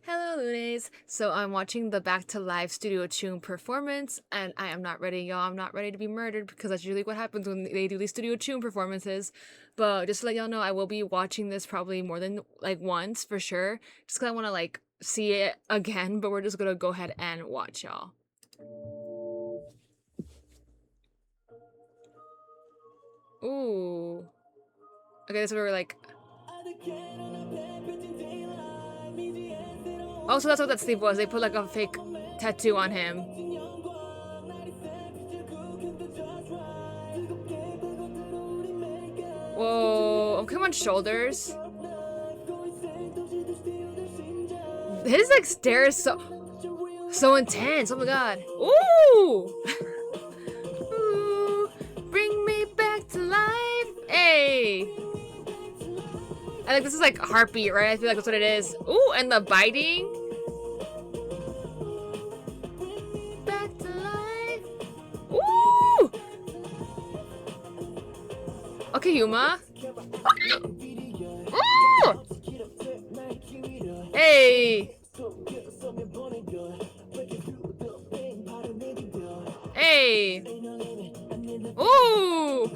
Hello, Lunes. So I'm watching the Back to Live StudioChoom performance, and I am not ready, y'all. I'm not ready to be murdered because that's usually what happens when they do these StudioChoom performances. But just to let y'all know, I will be watching this probably more than like once for sure, just because I want to like see it again. But we're just gonna go ahead and watch, y'all. Ooh. Okay, this is where we're like. Oh, so that's what that sleeve was. They put like a fake tattoo on him. Whoa. Okay, on shoulders. His like stare is so intense. Oh my god. Ooh. Ooh. Bring me back to life. Hey. I think this is like heartbeat, right? I feel like that's what it is. Ooh, and the biting. Back to life. Ooh. Okay, Yuma. Ooh. Hey. Hey. Ooh.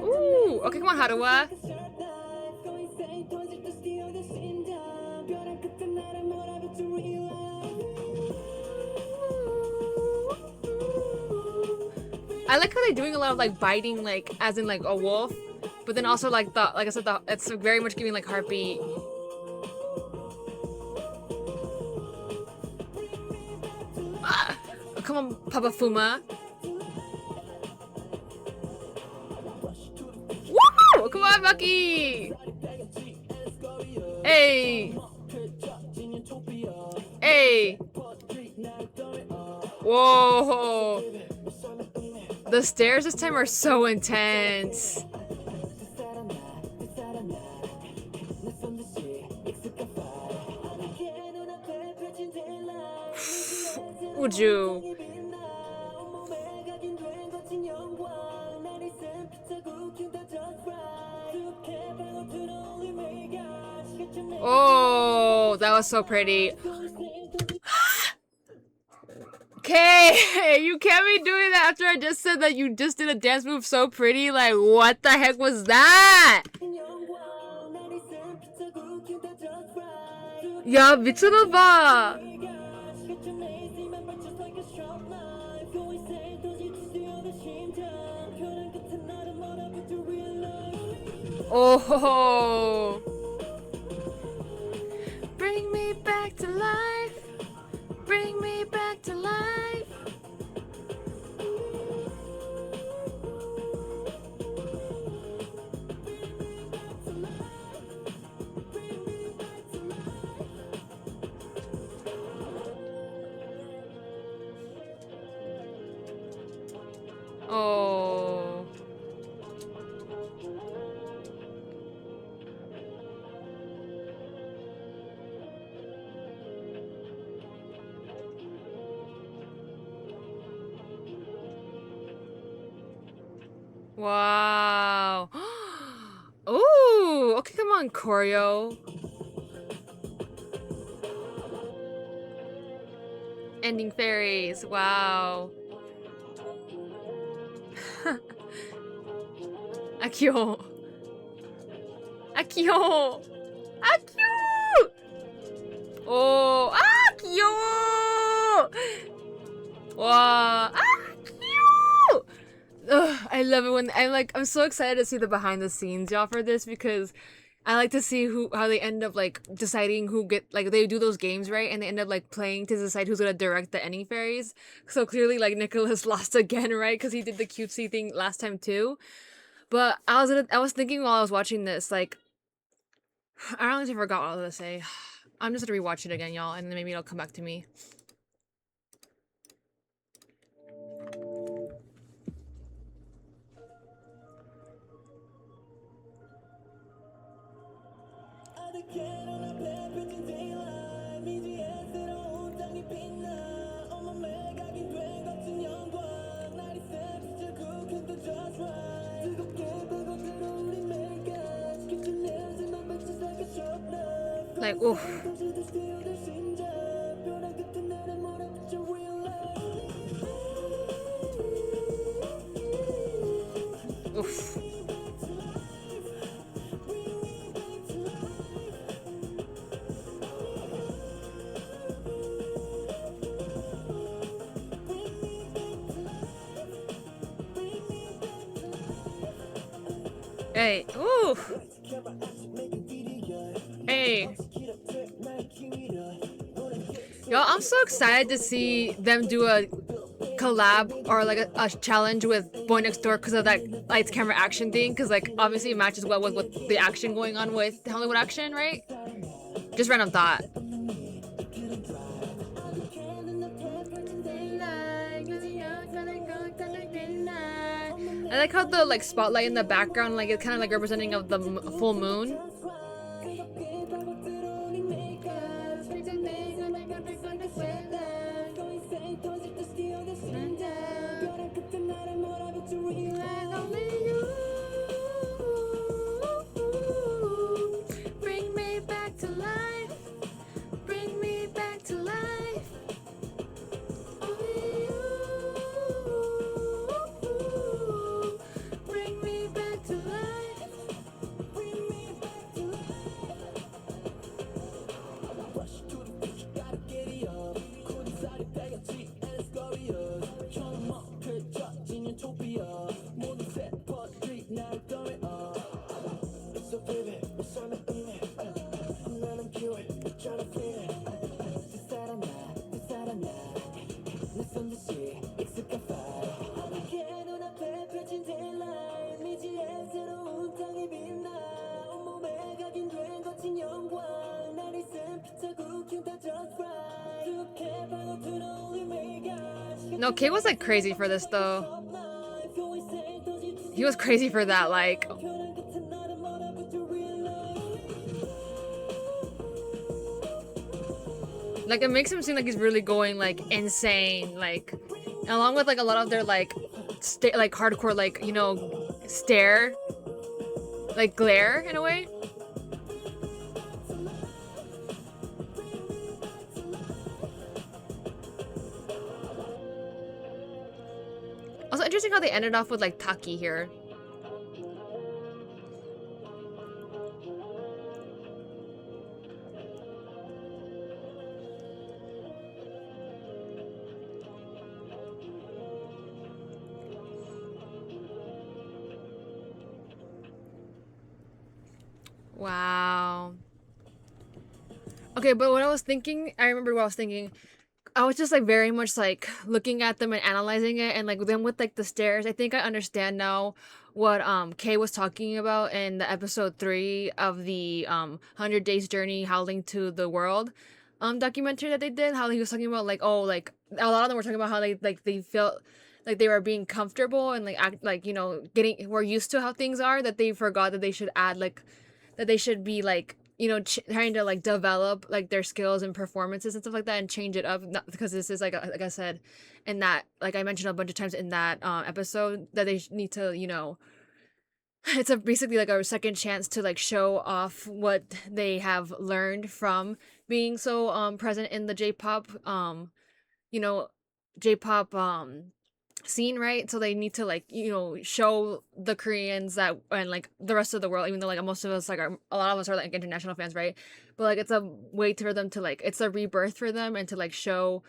Ooh. Okay, come on, Haruwa. I like how they're doing a lot of like biting, like as in like a wolf, but then also like like I said, it's very much giving like heartbeat. Ah! Oh, come on, Papa Fuma. Woo! Come on, Bucky. Hey. Hey. Whoa. The stairs this time are so intense. Would you? Oh, that was so pretty. Okay, you can't be doing that after I just said that you just did a dance move so pretty. Like, what the heck was that? 야, 미쳤나봐. Oh. Bring me back to life. Bring me back to life. Oh. Wow. Ooh. Okay, come on, choreo. Ending fairies. Wow. Akio. Akio. Akio. Oh. Akio. Wow. Akio. Ugh, I love it when I'm so excited to see the behind the scenes y'all for this because I like to see how they end up like deciding who get like they do those games, right, and they end up like playing to decide who's gonna direct the ending fairies. So clearly like Nicholas lost again, right, because he did the cutesy thing last time too. But I was thinking while I was watching this, like, I honestly forgot what I was gonna say. I'm just gonna rewatch it again, y'all, and then maybe it'll come back to me. Like, oof. Oof. Hey, oof. Hey. Yo, I'm so excited to see them do a collab or like a challenge with Boy Next Door because of that lights camera action thing, because like obviously it matches well with the action going on with Hollywood action, right? Just random thought. I like how the like spotlight in the background, like it's kind of like representing of the full moon. Bring me back to life. Bring me back to life. Bring me back to life. Bring me back to life. No, Kate was like crazy for this though. He was crazy for that, like. Like, it makes him seem like he's really going like insane, like, along with like a lot of their like like hardcore, like, you know, stare, like glare in a way. Also interesting how they ended off with like Taki here. Wow. Okay, but what I was thinking, I remember what I was thinking. I was just like very much like looking at them and analyzing it, and like them with like the stairs. I think I understand now what Kay was talking about in the episode 3 of the 100 Days Journey Howling to the World documentary that they did. How he was talking about like, oh, like a lot of them were talking about how they felt like they were being comfortable and like act like, you know, getting we're used to how things are, that they forgot that they should add like that they should be like, you know, trying to like develop like their skills and performances and stuff like that and change it up. Not, because this is like I said in that, like I mentioned a bunch of times in that episode, that they need to, you know, it's a basically like a second chance to like show off what they have learned from being so present in the J-pop you know, J-pop scene, right? So they need to like, you know, show the Koreans that, and like the rest of the world, even though like most of us, like a lot of us are like international fans, right? But like it's a way for them to like, it's a rebirth for them, and to like show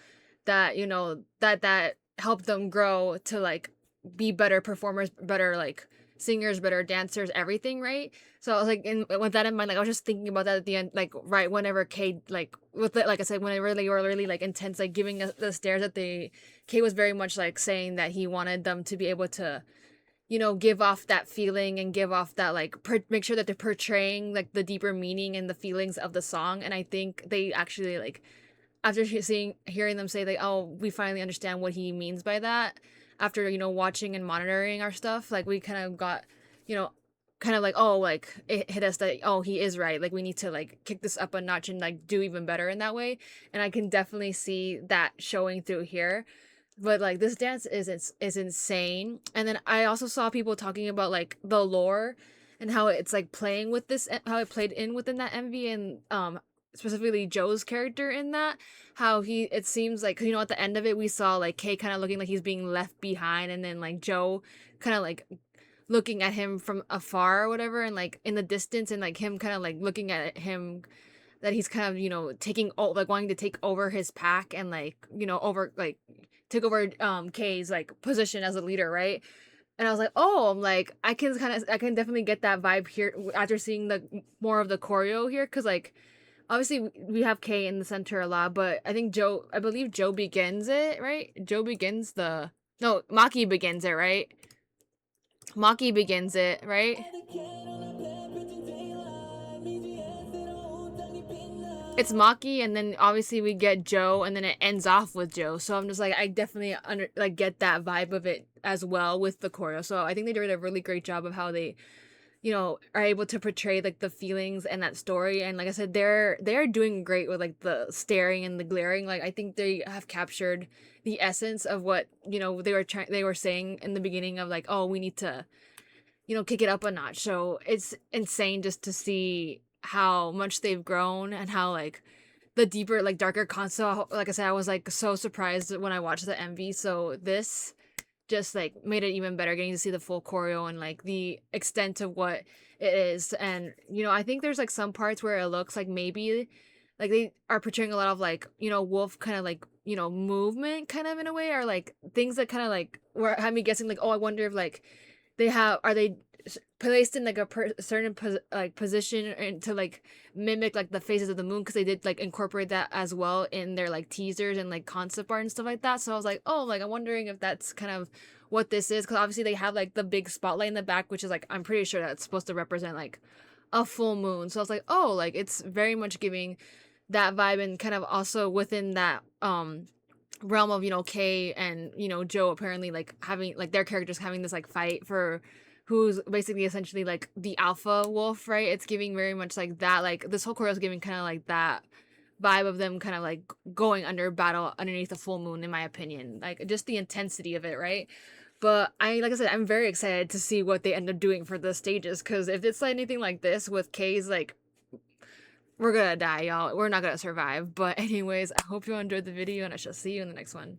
that, you know, that helped them grow to like be better performers, better like singers, better dancers, everything, right? So I was like, with that in mind, like I was just thinking about that at the end, like right whenever Kate, like with it, like I said, whenever they were really like intense, like giving us the stares that they, Kate was very much like saying that he wanted them to be able to, you know, give off that feeling and give off that like make sure that they're portraying like the deeper meaning and the feelings of the song. And I think they actually like, after hearing them say like, oh, we finally understand what he means by that, after, you know, watching and monitoring our stuff, like we kind of got, you know, kind of like, oh, like it hit us that, oh, he is right, like we need to like kick this up a notch and like do even better in that way. And I can definitely see that showing through here. But like this dance is insane. And then I also saw people talking about like the lore and how it's like playing with this, how it played in within that MV, and specifically Joe's character in that, how he, it seems like, you know, at the end of it we saw like Kay kind of looking like he's being left behind, and then like Joe kind of like looking at him from afar or whatever, and like in the distance, and like him kind of like looking at him, that he's kind of, you know, taking, like wanting to take over his pack, and like, you know, over like took over Kay's like position as a leader, right? And I was like, oh, I'm like, I can definitely get that vibe here after seeing the more of the choreo here, because like obviously we have Kay in the center a lot, but I think Joe, I believe Joe begins it, right? Joe begins the, no, Maki begins it, right? Maki begins it, right? It's Maki, and then obviously we get Joe, and then it ends off with Joe. So I'm just like, I definitely like get that vibe of it as well with the choreo. So I think they did a really great job of how they, you know, are able to portray like the feelings and that story. And like I said, they're doing great with like the staring and the glaring. Like I think they have captured the essence of what, you know, they were saying in the beginning of like, oh, we need to, you know, kick it up a notch. So it's insane just to see how much they've grown, and how like the deeper, like darker concept. Like I said, I was like so surprised when I watched the MV. So this just like made it even better, getting to see the full choreo and like the extent of what it is. And you know, I think there's like some parts where it looks like maybe like they are portraying a lot of like, you know, wolf kind of like, you know, movement kind of in a way, or like things that kind of like were had me guessing like, oh, I wonder if like they have, are they placed in like a certain like position, and to like mimic like the phases of the moon, because they did like incorporate that as well in their like teasers and like concept art and stuff like that. So I was like, oh, like I'm wondering if that's kind of what this is, because obviously they have like the big spotlight in the back, which is like, I'm pretty sure that's supposed to represent like a full moon. So I was like, oh, like it's very much giving that vibe, and kind of also within that realm of, you know, Kay and, you know, Joe apparently like having like their characters having this like fight for who's basically essentially like the alpha wolf, right? It's giving very much like that, like this whole choreo is giving kind of like that vibe of them kind of like going under battle underneath the full moon, in my opinion, like just the intensity of it, right? But I, like I said, I'm very excited to see what they end up doing for the stages, because if it's like anything like this with Kay's, like we're gonna die, y'all. We're not gonna survive. But anyways, I hope you enjoyed the video, and I shall see you in the next one.